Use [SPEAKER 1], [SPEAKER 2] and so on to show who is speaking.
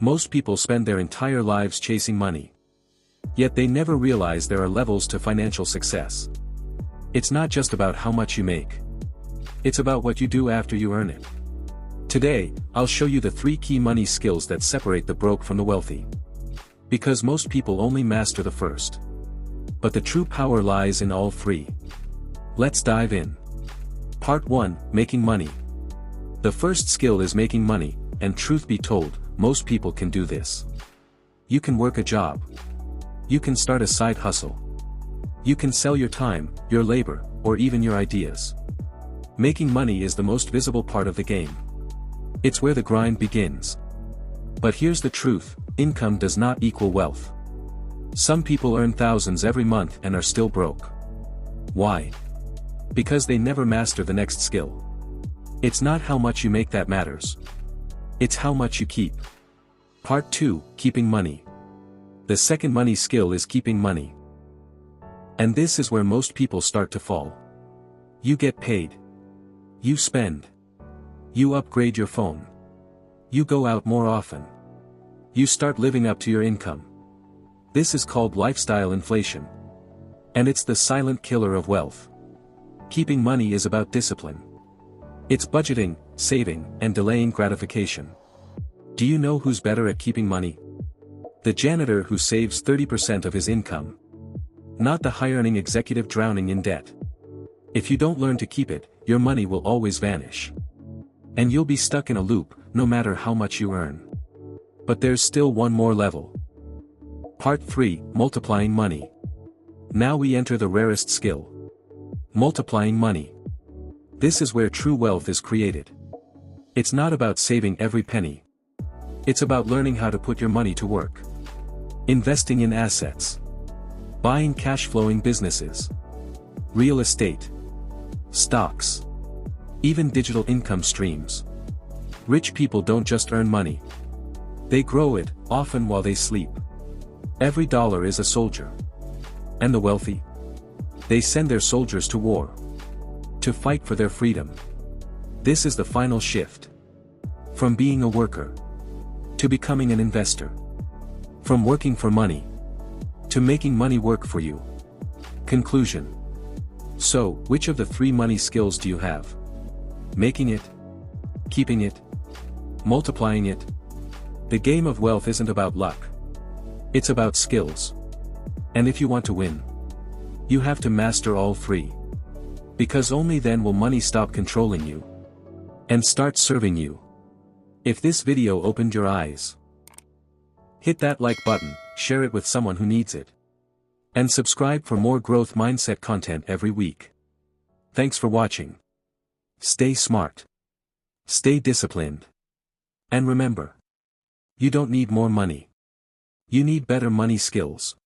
[SPEAKER 1] Most people spend their entire lives chasing money. Yet they never realize there are levels to financial success. It's not just about how much you make. It's about what you do after you earn it. Today, I'll show you the 3 key money skills that separate the broke from the wealthy. Because most people only master the first. But the true power lies in all 3. Let's dive in. Part 1, Making Money. The first skill is making money, and truth be told, most people can do this. You can work a job. You can start a side hustle. You can sell your time, your labor, or even your ideas. Making money is the most visible part of the game. It's where the grind begins. But here's the truth, income does not equal wealth. Some people earn thousands every month and are still broke. Why? Because they never master the next skill. It's not how much you make that matters. It's how much you keep. Part 2, Keeping Money. The second money skill is keeping money. And this is where most people start to fall. You get paid. You spend. You upgrade your phone. You go out more often. You start living up to your income. This is called lifestyle inflation. And it's the silent killer of wealth. Keeping money is about discipline. It's budgeting, saving, and delaying gratification. Do you know who's better at keeping money? The janitor who saves 30% of his income. Not the high-earning executive drowning in debt. If you don't learn to keep it, your money will always vanish. And you'll be stuck in a loop, no matter how much you earn. But there's still one more level. Part 3, Multiplying Money. Now we enter the rarest skill. Multiplying money. This is where true wealth is created. It's not about saving every penny. It's about learning how to put your money to work. Investing in assets. Buying cash-flowing businesses. Real estate. Stocks. Even digital income streams. Rich people don't just earn money. They grow it, often while they sleep. Every dollar is a soldier. And the wealthy? They send their soldiers to war. To fight for their freedom. This is the final shift. From being a worker. To becoming an investor. From working for money. To making money work for you. Conclusion. So, which of the 3 money skills do you have? Making it? Keeping it? Multiplying it? The game of wealth isn't about luck. It's about skills. And if you want to win, you have to master all 3. Because only then will money stop controlling you. And start serving you. If this video opened your eyes, hit that like button, share it with someone who needs it. And subscribe for more growth mindset content every week. Thanks for watching. Stay smart. Stay disciplined. And remember, you don't need more money. You need better money skills.